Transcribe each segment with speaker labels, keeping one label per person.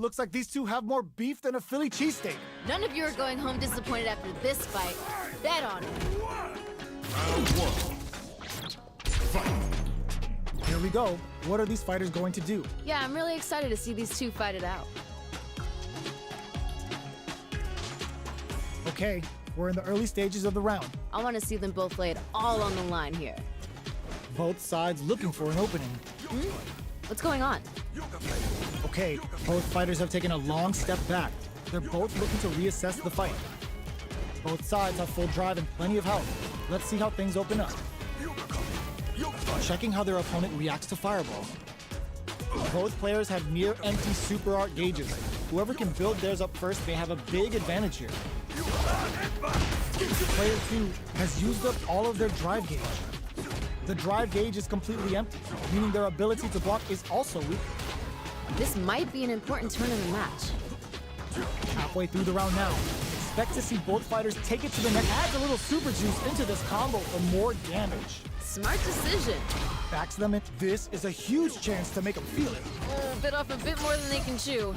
Speaker 1: looks like these two have more beef than a Philly cheesesteak.
Speaker 2: None of you are going home disappointed after this fight. Bet on it.
Speaker 3: Round one. Fight.
Speaker 1: Here we go. What are these fighters going to do?
Speaker 2: Yeah, I'm really excited to see these two fight it out.
Speaker 1: Okay, we're in the early stages of the round.
Speaker 2: I want to see them both lay it all on the line here.
Speaker 1: Both sides looking for an opening.
Speaker 2: What's going on?
Speaker 1: Okay, both fighters have taken a long step back. They're both looking to reassess the fight. Both sides have full drive and plenty of health. Let's see how things open up. Checking how their opponent reacts to fireballs. Both players have near empty super art gauges. Whoever can build theirs up first may have a big advantage here. Player 2 has used up all of their drive gauge. The drive gauge is completely empty, meaning their ability to block is also weak.
Speaker 2: This might be an important turn in the match.
Speaker 1: Halfway through the round now. Expect to see both fighters take it to the neck. Add a little super juice into this combo for more damage.
Speaker 2: Smart decision.
Speaker 1: Backs them in. This is a huge chance to make them feel it.
Speaker 2: Bit off a bit more than they can chew.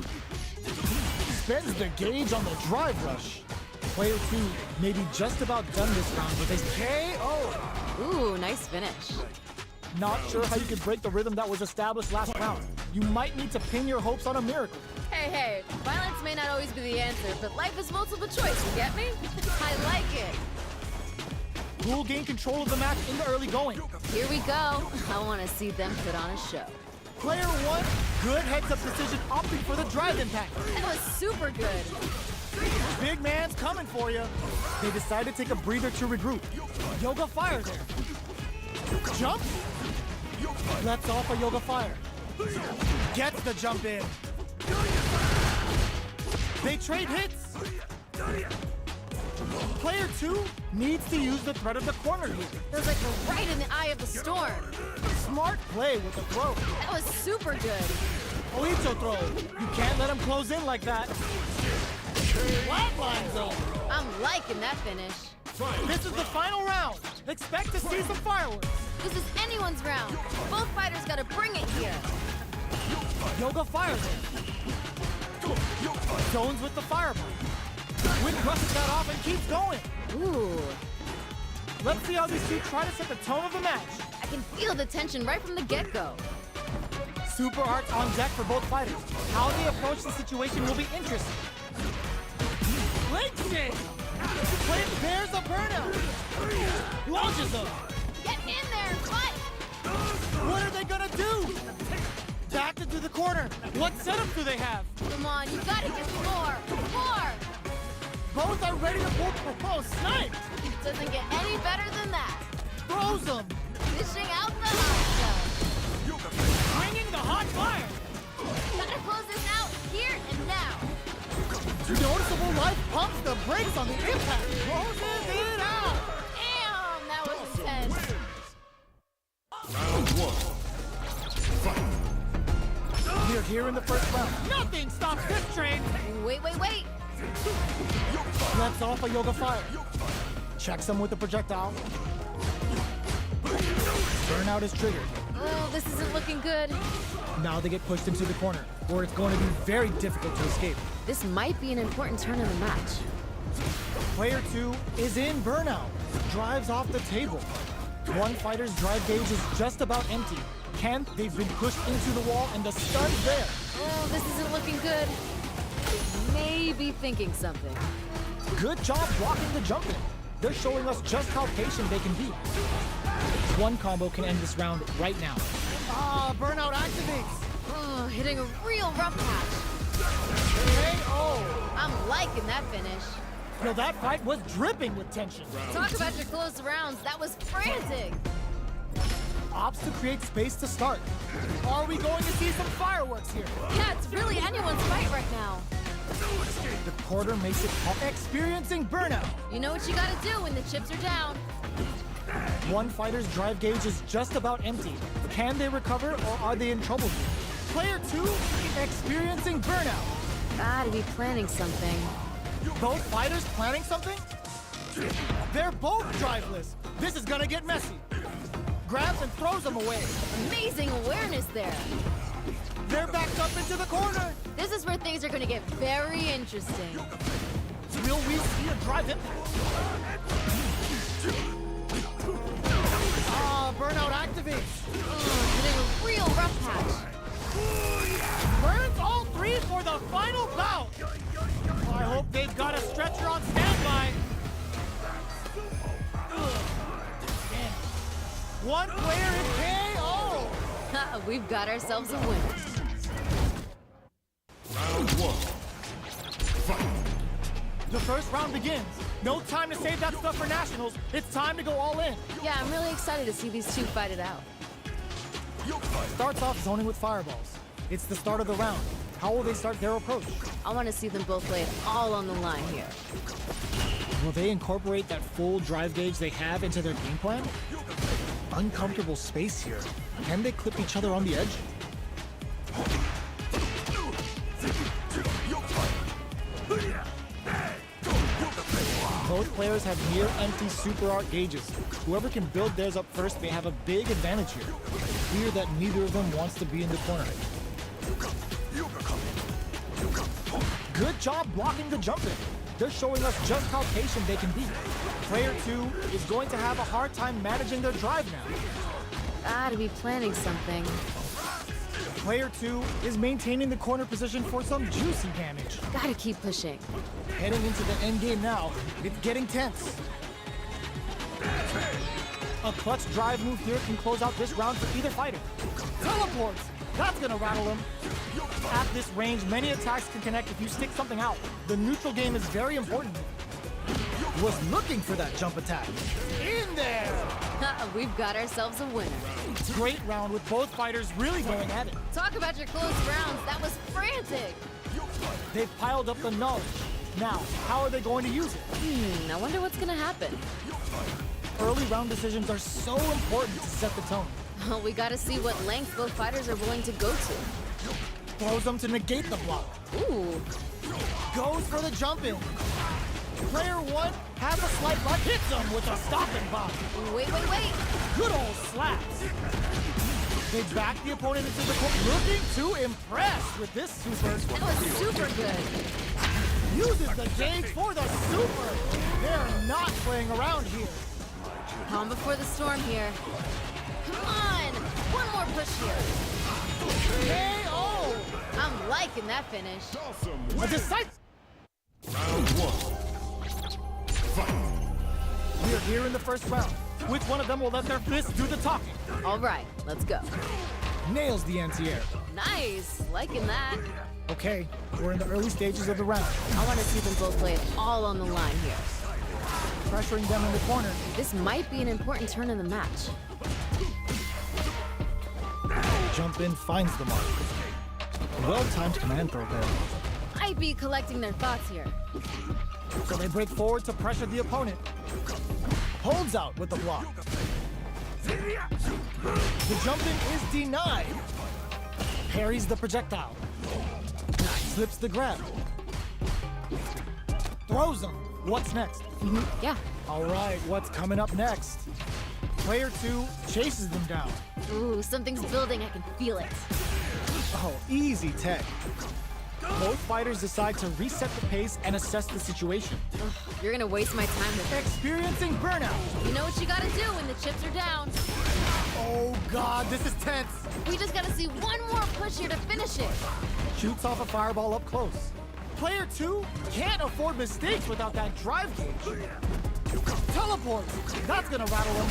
Speaker 1: Spends the gauge on the drive rush. Player 2 may be just about done this round, but they KO.
Speaker 2: Ooh, nice finish.
Speaker 1: Not sure how you can break the rhythm that was established last round. You might need to pin your hopes on a miracle.
Speaker 2: Hey, violence may not always be the answer, but life is multiple choice, you get me? I like it.
Speaker 1: Who will gain control of the match in the early going?
Speaker 2: Here we go. I want to see them put on a show.
Speaker 1: Player 1, good heads-up decision, opting for the drive impact.
Speaker 2: That was super good.
Speaker 1: Big man's coming for you. They decide to take a breather to regroup. Yoga Fire there. Jump. Lets off a Yoga Fire. Gets the jump in. They trade hits. Player 2 needs to use the threat of the corner here.
Speaker 2: That was like right in the eye of the storm.
Speaker 1: Smart play with the throw.
Speaker 2: That was super good.
Speaker 1: Oito throw. You can't let him close in like that. Flatline zone.
Speaker 2: I'm liking that finish.
Speaker 1: This is the final round. Expect to see some fireworks.
Speaker 2: This is anyone's round. Both fighters gotta bring it here.
Speaker 1: Yoga fires it. Zones with the fireball. Wind brushes that off and keeps going.
Speaker 2: Ooh.
Speaker 1: Let's see how these two try to set the tone of the match.
Speaker 2: I can feel the tension right from the get-go.
Speaker 1: Super arts on deck for both fighters. How they approach the situation will be interesting. Leg kick! There's a burnout! Launches them!
Speaker 2: Get in there and fight!
Speaker 1: What are they gonna do? Back into the corner. What setup do they have?
Speaker 2: Come on, you gotta give me more! More!
Speaker 1: Both are ready to pull. Sniped!
Speaker 2: Doesn't get any better than that.
Speaker 1: Throws them!
Speaker 2: Dishing out the hot stuff.
Speaker 1: Bringing the hot fire!
Speaker 2: Gotta close this out here and now.
Speaker 1: Noticeable life pumps the brakes on the impact. Closes it out!
Speaker 2: Damn, that was intense.
Speaker 3: Round one. Fight.
Speaker 1: We're here in the first round. Nothing stops this train!
Speaker 2: Wait.
Speaker 1: Lets off a Yoga Fire. Checks him with the projectile. Burnout is triggered.
Speaker 2: Oh, this isn't looking good.
Speaker 1: Now they get pushed into the corner, where it's going to be very difficult to escape.
Speaker 2: This might be an important turn in the match.
Speaker 1: Player 2 is in burnout. Drives off the table. One fighter's drive gauge is just about empty. They've been pushed into the wall and the stun's there.
Speaker 2: Oh, this isn't looking good. Maybe thinking something.
Speaker 1: Good job blocking the jump in. They're showing us just how patient they can be. One combo can end this round right now. Burnout activates.
Speaker 2: Oh, hitting a real rough patch.
Speaker 1: KO.
Speaker 2: I'm liking that finish.
Speaker 1: No, that fight was dripping with tension.
Speaker 2: Talk about your close rounds. That was frantic.
Speaker 1: Opts to create space to start. Are we going to see some fireworks here?
Speaker 2: Yeah, it's really anyone's fight right now.
Speaker 1: The quarter makes it experiencing burnout.
Speaker 2: You know what you gotta do when the chips are down.
Speaker 1: One fighter's drive gauge is just about empty. Can they recover or are they in trouble here? Player 2 experiencing burnout.
Speaker 2: Gotta be planning something.
Speaker 1: Both fighters planning something? They're both driveless. This is gonna get messy. Grabs and throws them away.
Speaker 2: Amazing awareness there.
Speaker 1: They're backed up into the corner.
Speaker 2: This is where things are gonna get very interesting.
Speaker 1: Will we see a drive impact? Ah, burnout activates.
Speaker 2: Hitting a real rough patch.
Speaker 1: Burns all three for the final bout. I hope they've got a stretcher on standby. Damn. One player is KO.
Speaker 2: We've got ourselves a winner.
Speaker 3: Round one. Fight.
Speaker 1: The first round begins. No time to save that stuff for nationals. It's time to go all in.
Speaker 2: Yeah, I'm really excited to see these two fight it out.
Speaker 1: Starts off zoning with fireballs. It's the start of the round. How will they start their approach?
Speaker 2: I want to see them both lay it all on the line here.
Speaker 1: Will they incorporate that full drive gauge they have into their game plan? Uncomfortable space here. Can they clip each other on the edge? Both players have near empty super art gauges. Whoever can build theirs up first may have a big advantage here. Clear that neither of them wants to be in the corner. Good job blocking the jump in. They're showing us just how patient they can be. Player 2 is going to have a hard time managing their drive now.
Speaker 2: Gotta be planning something.
Speaker 1: Player 2 is maintaining the corner position for some juicy damage.
Speaker 2: Gotta keep pushing.
Speaker 1: Heading into the end game now, it's getting tense. A clutch drive move here can close out this round for either fighter. Teleports! That's gonna rattle him. At this range, many attacks can connect if you stick something out. The neutral game is very important. Was looking for that jump attack. In there!
Speaker 2: We've got ourselves a winner.
Speaker 1: Great round with both fighters really going at it.
Speaker 2: Talk about your close rounds. That was frantic.
Speaker 1: They've piled up the knowledge. Now, how are they going to use it?
Speaker 2: I wonder what's gonna happen.
Speaker 1: Early round decisions are so important to set the tone.
Speaker 2: We gotta see what length both fighters are willing to go to.
Speaker 1: Throws them to negate the block.
Speaker 2: Ooh.
Speaker 1: Goes for the jump in. Player 1 has a slight block, hits him with a stopping bomb.
Speaker 2: Wait.
Speaker 1: Good old slaps. They back the opponent into the court, looking to impress with this super.
Speaker 2: That was super good.
Speaker 1: Uses the gauge for the super. They're not playing around here.
Speaker 2: Calm before the storm here. Come on! One more push here.
Speaker 1: KO!
Speaker 2: I'm liking that finish.
Speaker 3: Awesome.
Speaker 1: A decisive.
Speaker 3: Round one. Fight.
Speaker 1: We're here in the first round. Which one of them will let their fists do the talking?
Speaker 2: All right, let's go.
Speaker 1: Nails the anti-air.
Speaker 2: Nice, liking that.
Speaker 1: Okay, we're in the early stages of the round.
Speaker 2: I want to see them both lay it all on the line here.
Speaker 1: Pressuring them in the corner.
Speaker 2: This might be an important turn in the match.
Speaker 1: Jump in finds the mark. Well-timed command throw there.
Speaker 2: Might be collecting their thoughts here.
Speaker 1: So they break forward to pressure the opponent. Holds out with the block. The jump in is denied. Parries the projectile. Slips the grab. Throws him. What's next?
Speaker 2: Yeah.
Speaker 1: All right, what's coming up next? Player 2 chases them down.
Speaker 2: Ooh, something's building. I can feel it.
Speaker 1: Oh, easy tech. Both fighters decide to reset the pace and assess the situation.
Speaker 2: Ugh, you're gonna waste my time with it.
Speaker 1: Experiencing burnout.
Speaker 2: You know what you gotta do when the chips are down.
Speaker 1: Oh God, this is tense.
Speaker 2: We just gotta see one more push here to finish it.
Speaker 1: Shoots off a fireball up close. Player 2 can't afford mistakes without that drive gauge. Teleports. That's gonna rattle him.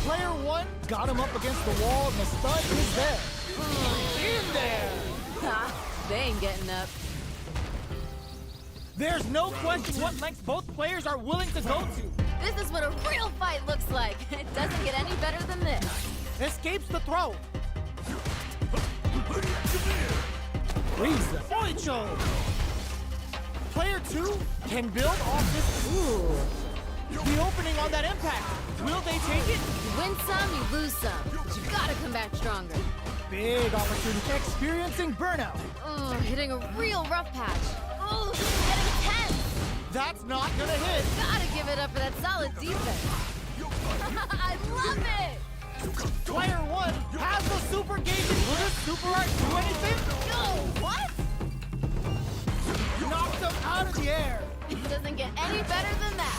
Speaker 1: Player 1 got him up against the wall and the stun is there. In there.
Speaker 2: Ha, they ain't getting up.
Speaker 1: There's no question what lengths both players are willing to go to.
Speaker 2: This is what a real fight looks like. It doesn't get any better than this.
Speaker 1: Escapes the throw. Freeze the Oicho. Player 2 can build off this.
Speaker 2: Ooh.
Speaker 1: The opening on that impact. Will they take it?
Speaker 2: You win some, you lose some. But you gotta come back stronger.
Speaker 1: Big opportunity. Experiencing burnout.
Speaker 2: Ooh, hitting a real rough patch. Ooh, getting tense.
Speaker 1: That's not gonna hit.
Speaker 2: Gotta give it up for that solid defense. I love it.
Speaker 1: Player 1 has the super gauges. Will this super art do anything?
Speaker 2: Yo, what?
Speaker 1: anti-air.
Speaker 2: It doesn't get any better than that.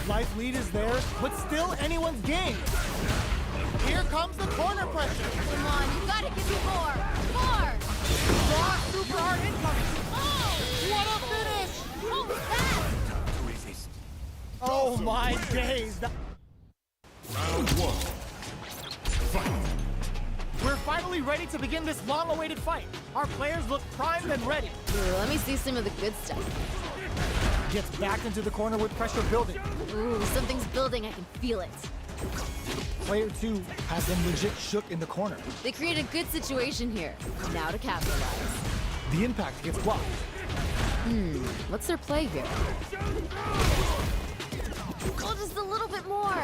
Speaker 1: Life lead is there, but still anyone's game. Here comes the corner pressure.
Speaker 2: Come on, you gotta give me more. More.
Speaker 1: Raw super hard incoming.
Speaker 2: Oh,
Speaker 1: What a finish!
Speaker 2: what was that?
Speaker 1: Oh my days.
Speaker 3: Round one. Fight.
Speaker 1: We're finally ready to begin this long-awaited fight. Our players look primed and ready.
Speaker 2: Ooh, let me see some of the good stuff.
Speaker 1: Gets backed into the corner with pressure building.
Speaker 2: Ooh, something's building. I can feel it.
Speaker 1: Player 2 has them legit shook in the corner.
Speaker 2: They create a good situation here. Now to capitalize.
Speaker 1: The impact gets blocked.
Speaker 2: What's their play here? Oh, just a little bit more.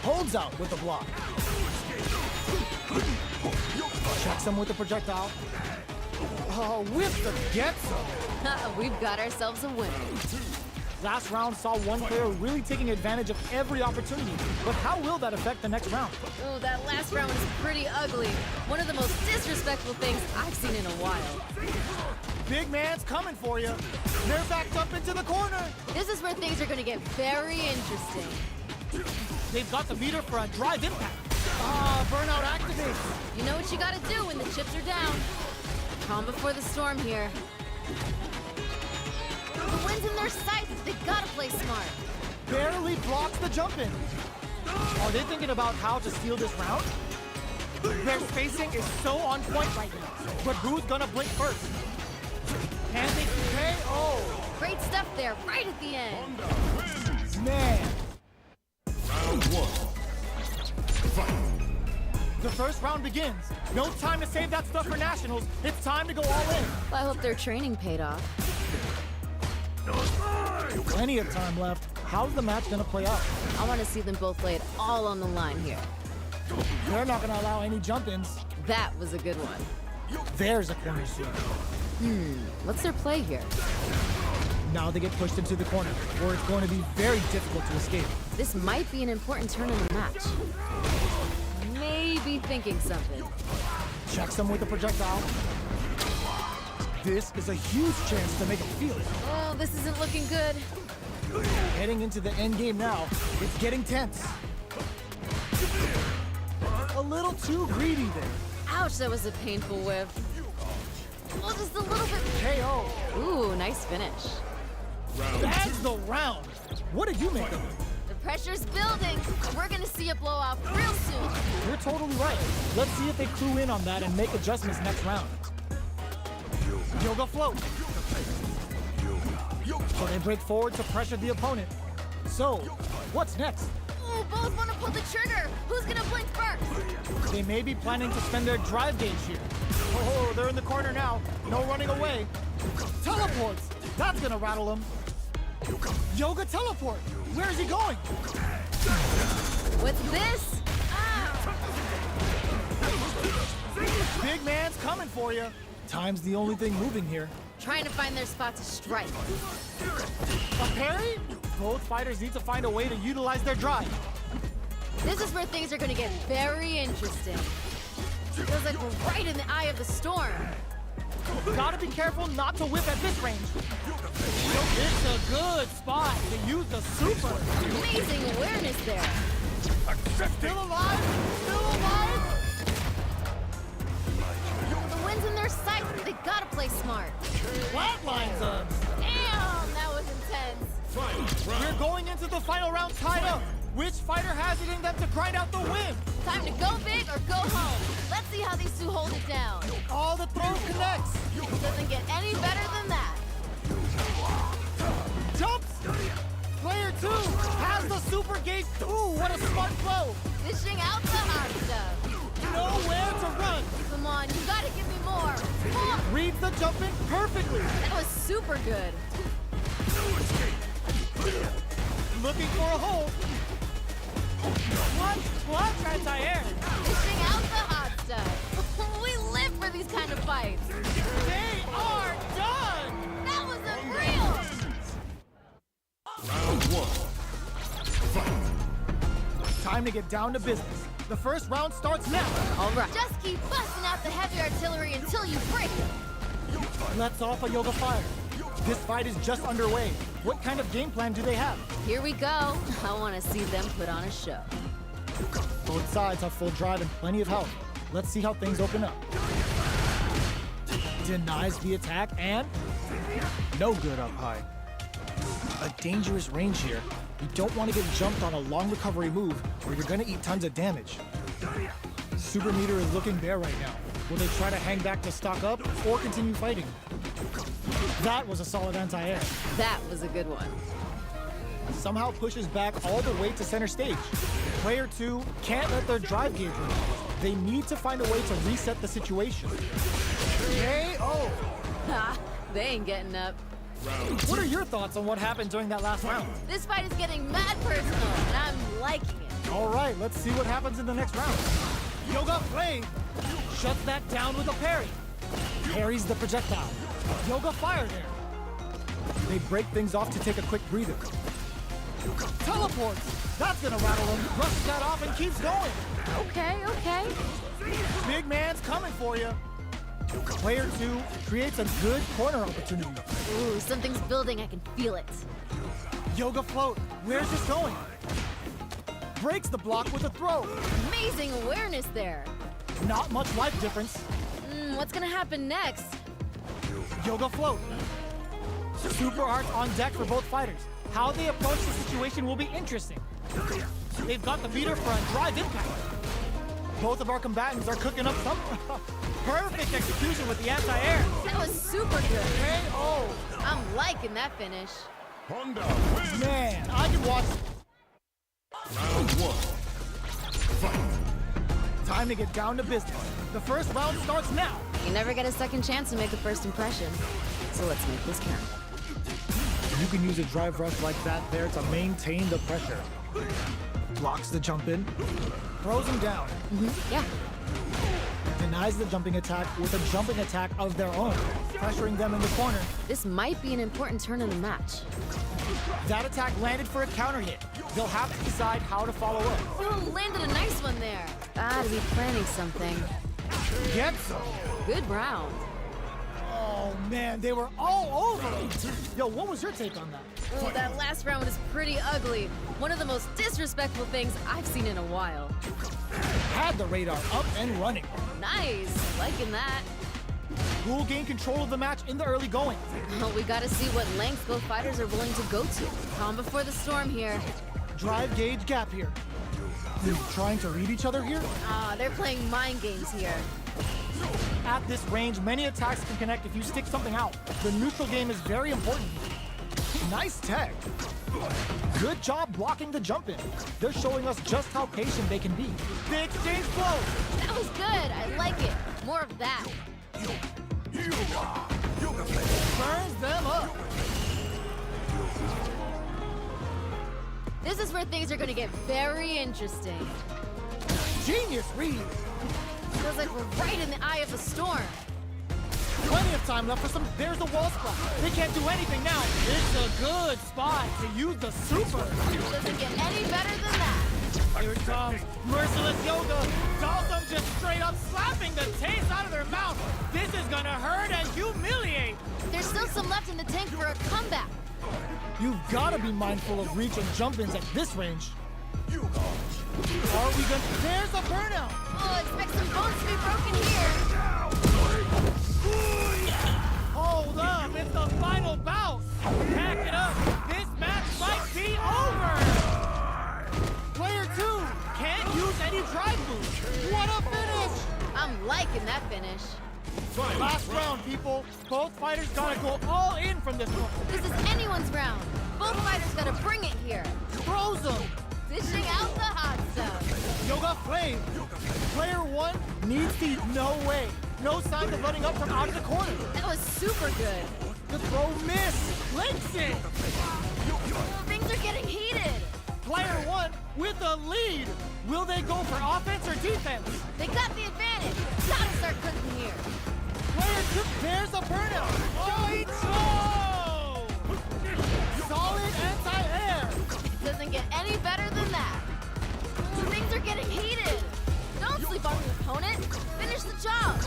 Speaker 1: Holds out with the block. Checks him with the projectile. Oh, with the gets-em.
Speaker 2: We've got ourselves a winner.
Speaker 1: Last round saw one player really taking advantage of every opportunity. But how will that affect the next round?
Speaker 2: Ooh, that last round was pretty ugly. One of the most disrespectful things I've seen in a while.
Speaker 1: Big man's coming for you. They're backed up into the corner.
Speaker 2: This is where things are gonna get very interesting.
Speaker 1: They've got the meter for a drive impact. Burnout activates.
Speaker 2: You know what you gotta do when the chips are down. Calm before the storm here. The wind's in their sights. They gotta play smart.
Speaker 1: Barely blocks the jump in. Are they thinking about how to steal this round? Their spacing is so on point right now. But who's gonna blink first? Can they KO?
Speaker 2: Great stuff there, right at the end.
Speaker 1: Man,
Speaker 3: Round one. Fight.
Speaker 1: the first round begins. No time to save that stuff for nationals. It's time to go all in.
Speaker 2: I hope their training paid off.
Speaker 1: Plenty of time left. How's the match gonna play out?
Speaker 2: I want to see them both lay it all on the line here.
Speaker 1: They're not gonna allow any jump-ins.
Speaker 2: That was a good one.
Speaker 1: There's a corner suit.
Speaker 2: What's their play here?
Speaker 1: Now they get pushed into the corner, where it's going to be very difficult to escape.
Speaker 2: This might be an important turn in the match. Maybe thinking something.
Speaker 1: Checks them with the projectile. This is a huge chance to make it feel it.
Speaker 2: Oh, this isn't looking good.
Speaker 1: Heading into the end game now, it's getting tense. A little too greedy there.
Speaker 2: Ouch, that was a painful whiff. Oh, just a little bit.
Speaker 1: KO.
Speaker 2: Ooh, nice finish.
Speaker 1: That's the round. What did you make of it?
Speaker 2: The pressure's building. We're gonna see a blowout real soon.
Speaker 1: You're totally right. Let's see if they clue in on that and make adjustments next round. Yoga float. So they break forward to pressure the opponent. So, what's next?
Speaker 2: Ooh, both wanna pull the trigger. Who's gonna blink first?
Speaker 1: They may be planning to spend their drive gauge here. Oh, they're in the corner now. No running away. Teleports. That's gonna rattle them. Yoga teleport. Where is he going?
Speaker 2: What's this? Ah!
Speaker 1: Big man's coming for you. Time's the only thing moving here.
Speaker 2: Trying to find their spot to strike.
Speaker 1: A parry? Both fighters need to find a way to utilize their drive.
Speaker 2: This is where things are gonna get very interesting. Feels like we're right in the eye of the storm.
Speaker 1: Gotta be careful not to whip at this range. It's a good spot to use the super.
Speaker 2: Amazing awareness there.
Speaker 1: Still alive? Still alive?
Speaker 2: The wind's in their sights. They gotta play smart.
Speaker 1: Flatlines them.
Speaker 2: Damn, that was intense.
Speaker 1: We're going into the final round tied up. Which fighter has it in them to grind out the win?
Speaker 2: Time to go big or go home. Let's see how these two hold it down.
Speaker 1: All the throw connects.
Speaker 2: Doesn't get any better than that.
Speaker 1: Jumps. Player 2 has the super gauge. Ooh, what a smart flow.
Speaker 2: Dishing out the hard stuff.
Speaker 1: Nowhere to run.
Speaker 2: Come on, you gotta give me more. More.
Speaker 1: Reads the jump in perfectly.
Speaker 2: That was super good.
Speaker 1: Looking for a hole. What? Anti-air.
Speaker 2: Dishing out the hot stuff. We live for these kind of fights.
Speaker 1: They are done.
Speaker 2: That was unreal.
Speaker 3: Round one. Fight.
Speaker 1: Time to get down to business. The first round starts now.
Speaker 2: All right. Just keep busting out the heavy artillery until you break it.
Speaker 1: Let's off a Yoga Fire. This fight is just underway. What kind of game plan do they have?
Speaker 2: Here we go. I want to see them put on a show.
Speaker 1: Both sides have full drive and plenty of health. Let's see how things open up. Denies the attack and no good up high. A dangerous range here. You don't want to get jumped on a long recovery move or you're going to eat tons of damage. Super meter is looking bare right now. Will they try to hang back to stock up or continue fighting? That was a solid anti-air.
Speaker 2: That was a good one.
Speaker 1: Somehow pushes back all the way to center stage. Player 2 can't let their drive gauge run. They need to find a way to reset the situation. KO!
Speaker 2: Ha! They ain't getting up.
Speaker 1: What are your thoughts on what happened during that last round?
Speaker 2: This fight is getting mad personal, and I'm liking it.
Speaker 1: All right, let's see what happens in the next round. Yoga Flame shuts that down with a parry. Parries the projectile. Yoga Fire there. They break things off to take a quick breather. Teleports! That's gonna rattle him. Brushes that off and keeps going.
Speaker 2: Okay.
Speaker 1: Big man's coming for you. Player 2 creates a good corner opportunity.
Speaker 2: Ooh, something's building. I can feel it.
Speaker 1: Yoga Float, where's this going? Breaks the block with a throw.
Speaker 2: Amazing awareness there.
Speaker 1: Not much life difference.
Speaker 2: What's gonna happen next?
Speaker 1: Yoga Float. Super arts on deck for both fighters. How they approach the situation will be interesting. They've got the meter for a drive impact. Both of our combatants are cooking up some perfect execution with the anti-air.
Speaker 2: That was super good.
Speaker 1: KO.
Speaker 2: I'm liking that finish.
Speaker 3: Honda wins.
Speaker 1: Man, I can watch.
Speaker 3: Round 1. Fight.
Speaker 1: Time to get down to business. The first round starts now.
Speaker 2: You never get a second chance to make a first impression. So let's make this count.
Speaker 1: You can use a drive rush like that there to maintain the pressure. Blocks the jump in, throws him down,
Speaker 2: Yeah.
Speaker 1: denies the jumping attack with a jumping attack of their own, pressuring them in the corner.
Speaker 2: This might be an important turn in the match.
Speaker 1: That attack landed for a counter hit. They'll have to decide how to follow up.
Speaker 2: Ooh, landed a nice one there. Gotta be planning something.
Speaker 1: Get some.
Speaker 2: Good round.
Speaker 1: Oh man, they were all over him. Yo, what was your take on that?
Speaker 2: Ooh, that last round was pretty ugly. One of the most disrespectful things I've seen in a while.
Speaker 1: Had the radar up and running.
Speaker 2: Nice. Liking that.
Speaker 1: Who will gain control of the match in the early going?
Speaker 2: Well, we gotta see what lengths both fighters are willing to go to. Calm before the storm here.
Speaker 1: Drive gauge gap here. You trying to read each other here?
Speaker 2: They're playing mind games here.
Speaker 1: At this range, many attacks can connect if you stick something out. The neutral game is very important. Nice tech. Good job blocking the jump in. They're showing us just how patient they can be. They exchange blows.
Speaker 2: That was good. I like it. More of that.
Speaker 1: Burns them up.
Speaker 2: This is where things are gonna get very interesting.
Speaker 1: Genius read.
Speaker 2: Feels like we're right in the eye of the storm.
Speaker 1: Plenty of time left for some. There's the wall splat. They can't do anything now. It's a good spot to use the super.
Speaker 2: Doesn't get any better than that.
Speaker 1: Here it comes. Merciless Yoga. Dalsum just straight up slapping the taste out of their mouth. This is gonna hurt and humiliate.
Speaker 2: There's still some left in the tank for a comeback.
Speaker 1: You've gotta be mindful of reach and jump-ins at this range. Are we gonna... There's a burnout.
Speaker 2: Oh, expect some bones to be broken here.
Speaker 1: Hold up, it's the final bout. Pack it up. This match might be over. Player 2 can't use any drive moves. What a finish.
Speaker 2: I'm liking that finish.
Speaker 1: Last round, people. Both fighters gotta go all in from this one.
Speaker 2: This is anyone's round. Both fighters gotta bring it here.
Speaker 1: Throws them.
Speaker 2: Dishing out the hot stuff.
Speaker 1: Yoga Flame. Player 1 needs to... No way. No signs of running up from out of the corner.
Speaker 2: That was super good.
Speaker 1: The throw miss. Links it.
Speaker 2: Things are getting heated.
Speaker 1: Player 1 with the lead. Will they go for offense or defense?
Speaker 2: They got the advantage. Gotta start cooking here.
Speaker 1: Player 2, there's a burnout. Oh, solid anti-air.
Speaker 2: Doesn't get any better than that. Things are getting heated. Don't sleep on the opponent. Finish the job.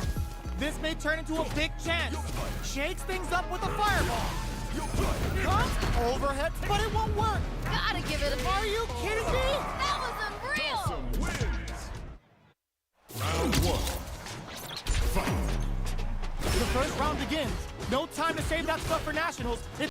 Speaker 1: This may turn into a big chance. Shakes things up with a fireball. Comes overhead, but it won't work.
Speaker 2: Gotta give it a...
Speaker 1: Are you kidding me?
Speaker 2: That was unreal!
Speaker 3: Dawson wins. Round 1. Fight.
Speaker 1: The first round begins. No time to save that stuff for nationals.